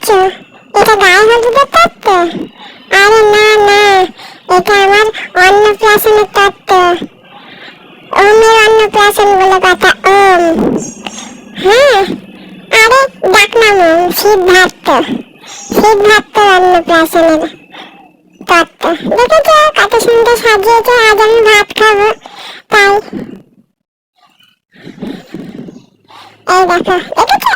করছো? এটা গায়ে হলুদের তত্ত্ব? আরে না না, এটা আমার অন্নপ্রাশনের তত্ত্ব। ওমের অন্নপ্রাশন বলে কথা, ওম। হ্যাঁ, আরে ডাক নাম সিদ্ধার্থ। সিদ্ধার্থ অন্নপ্রাশনের তত্ত্ব। দেখেছো কত সুন্দর সাজিয়েছে, আজ আমি ভাত খাবো তাই। এই দেখো, দেখেছো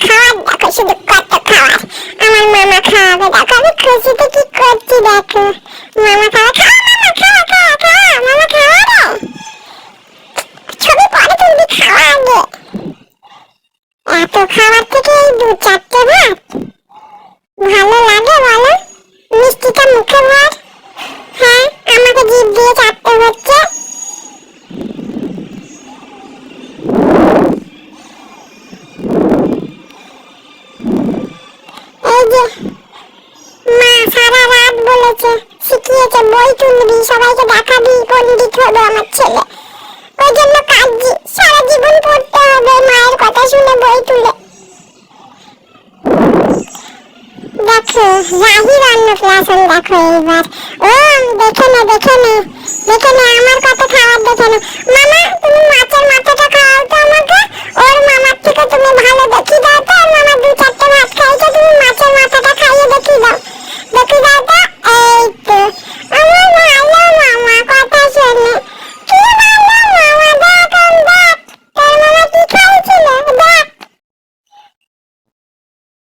খাবার, দেখো শুধু কত খাবার। আমার মামা খাওয়াবে, দেখো আমি খুশিতে কি করছি, দেখো মামা খাওয়া, খাওয়া মামা, খাওয়া খাওয়া খাওয়া, মামা খাওয়া রে। ছবি পরে তুলবি, খাওয়া আগে। এত খাবার থেকে এই 2-4টে ভাত ভালো লাগে বলো? মিষ্টিটা মুখে ভর। হ্যাঁ, আমাকে জিভ দিয়ে চাটতে হচ্ছে। এই যে মা সারা রাত বলেছে, শিখিয়েছে বই তুলবি, সবাইকে দেখাবি, পণ্ডিত হবে আমার ছেলে। ওই জন্য কাঁদছি, সারা জীবন পড়তে হবে মায়ের কথা শুনে বই তুলে। দেখো রাহির অন্নপ্রাশন, দেখো এইবার। ও দেখে নে দেখে নে দেখে নে, আমার কত খাবার দেখে নে। মামা তুমি মাছের মাথাটা খাওয়াও তো আমাকে। ওর মামার থেকে তুমি ভালো দেখি দাও তো। ওর মামা 2-4টে ভাত খাইছে, তুমি মাছের মাথাটা খাইয়ে দেখি দাও, দেখি দাও তো। এই তো আমার ভালো মামা, কথা শোনে। কি ভালো মামা, দেখ দেখ তোর মামা কি খাইছিল, দেখ।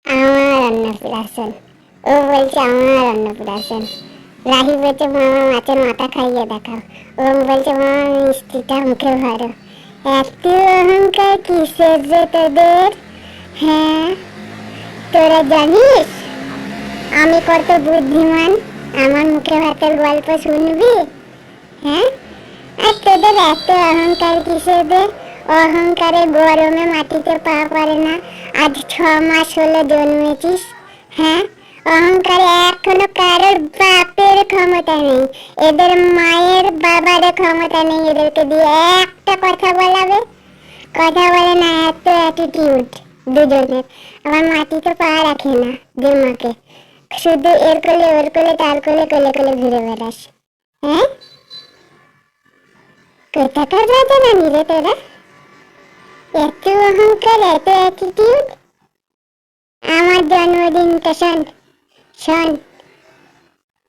আমার অন্নপ্রাশন, ও বলছে আমার অন্নপ্রাশন। রাহি বলছে মামা মাছের মাথা খাইয়ে দেখাও। ওম বলছে মামা মিষ্টিটা মুখে ভরো। এত অহংকার কিসের যে তোদের? হ্যাঁ, তোরা জানিস আমি কত বুদ্ধিমান? আমার মুখে ভাতের গল্প শুনবি? হ্যাঁ, আর তোদের এত অহংকার কিসের? অহংকারে গরমে মাটিতে পা পড়ে না। আজ 6 মাস হলো জন্মেছিস। হ্যাঁ, অহংকারে এখনো কারোর বাপের ক্ষমতা নেই, এদের মায়ের বাবার ক্ষমতা নেই এদেরকে দিয়ে একটা কথা বলাবে। কথা বলে না, এত অ্যাটিটিউড দুজনের। আমার মাটিতে পা রাখে না দিমাকে, শুধু এর কোলে ওর কোলে তার কোলে কোলে কোলে ঘুরে বেড়াস। হ্যাঁ, কোথাকার রাজা রানী রে তোরা? এত অহংকার, এত অ্যাটিটিউড। আমার জন্মদিনটা শোন, শোন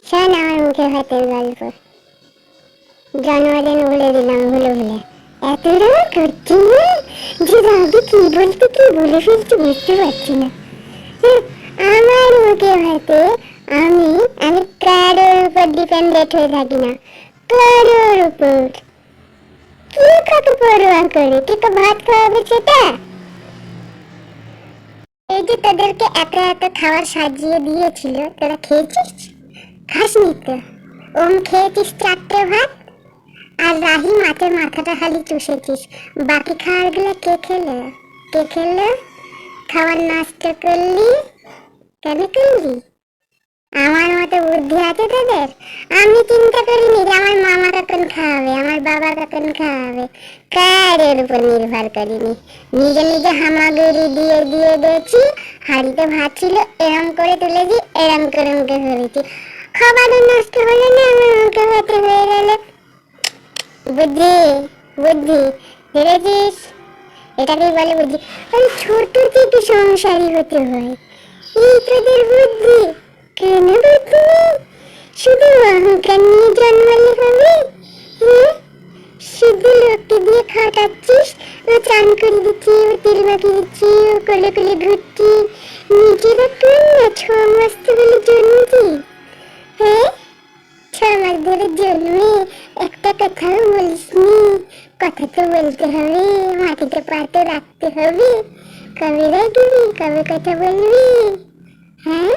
শোন আমার মুখে ভাতের গল্প। জন্মদিন ভুলে দিলাম, ভুলে ভুলে এত রাগ করছি না, যে রাগে কি বলতে কি বলে ফেলছি বুঝতে পারছি না। আমার মুখে ভাতে আমি আমি কারোর উপর ডিপেন্ডেন্ট হয়ে থাকি না, কারোর উপর। কি কাকে পরোয়া করে, কি তো ভাত খাওয়াবে সেটা। এই যে তোদেরকে এত এত খাবার সাজিয়ে দিয়েছিল, তোরা খেয়েছিস? খাসনি তো। ওম খেয়েছিস 4টে ভাত, আর রাহি মাছের মাথাটা খালি চুষেছিস। বাকি খাবারগুলো কে খেলো? কে খেলো? খাবার নষ্ট করলি, কেন করলি? আমার মতো বুদ্ধি আছে তোদের? আমি চিন্তা করিনি যে আমার মামা কখন খাওয়াবে, আমার বাবা কখন খাওয়াবে, কারের উপর নির্ভর করিনি। নিজে নিজে হামাগুড়ি দিয়ে দিয়ে দিয়েছি। হাঁড়িতে ভাত ছিল, এরম করে তুলেছি, এরম করে মুখে ধরেছি। খাবারও নষ্ট হলো না, আমার মুখে ভাতে হয়ে গেল। বুদ্ধি, বুদ্ধি ধরেছিস? এটাকেই বলে বুদ্ধি। আমি ছোট থেকে সংসারী হতে হয়, এই তোদের বুদ্ধি। কেন বুদ্ধি নেই? শুধু অহংকার নিয়ে জন্মালে হবে? শুধু লোককে দিয়ে খাটাচ্ছিস, ও চান করে দিচ্ছি, ও তেল মাখিয়ে দিচ্ছি, ও কোলে কোলে ঘুরছি। নিজেরা কোন না 6 মাস তো বলে জন্মেছি। হ্যাঁ, 6 মাস ধরে জন্মে একটা কথাও বলিসনি। কথা তো বলতে হবে, মাটিতে পা তো রাখতে হবে। কবে রাখবি, কবে কথা বলবি? হ্যাঁ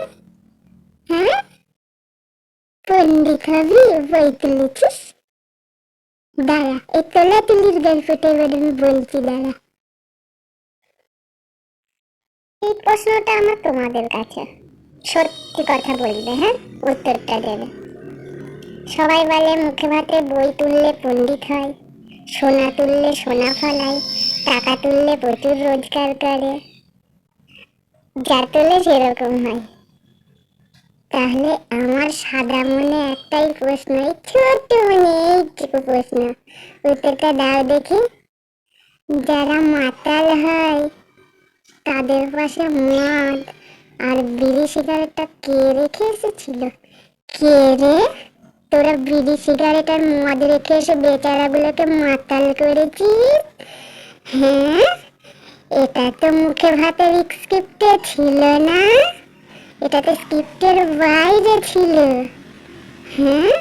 হ্যাঁ, পণ্ডিত হবি, বই তুলেছিস। দাঁড়া, এই তোলা তুলির গল্পটা এবার আমি বলছি, দাঁড়া। এই প্রশ্নটা আমার তোমাদের কাছে, সত্যি কথা বলবে, হ্যাঁ উত্তরটা দেবে। সবাই বলে মুখে ভাতে বই তুললে পণ্ডিত হয়, সোনা তুললে সোনা ফলায়, টাকা তুললে প্রচুর রোজগার করে। যা তোলে সেরকম হয়। তাহলে আমার সাদা মনে একটাই প্রশ্ন, এই ছোট্ট মনে এইটুকু প্রশ্ন, উত্তরটা দাও দেখি। যারা মাতাল হয় তাদের পাশে মদ আর বিড়ি সিগারেটটা কে রেখে এসেছিল? কে রে? তোরা বিড়ি সিগারেট আর মদ রেখে এসে বেচারাগুলোকে মাতাল করেছিস? হ্যাঁ, এটা তো মুখে ভাতের স্ক্রিপ্টে ছিল না, এটা তো স্ক্রিপ্টের বাইরে ছিল। হ্যাঁ,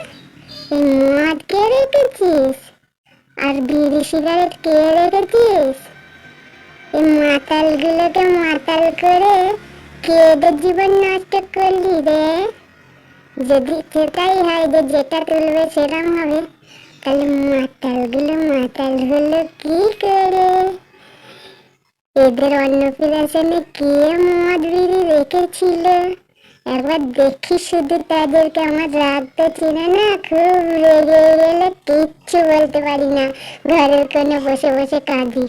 এই মদ কে রেখেছিস আর বিড়ি সিগারেট কে রেখেছিস? এই মাতালগুলোকে মাতাল করে কে এদের জীবন নষ্ট করলি রে? যদি সেটাই হয় যে যেটা তুলবে সেরকম হবে, তাহলে মাতালগুলো মাতাল হলো কি করে? এদের অন্নপ্রাশনে কে মদ বিড়ি রেখেছিল? একবার দেখি শুধু তাদেরকে। আমার রাগ তো ছিল না, খুব রেগে গেলে কিচ্ছু বলতে পারি না, ঘরের কোণে বসে বসে কাঁদি।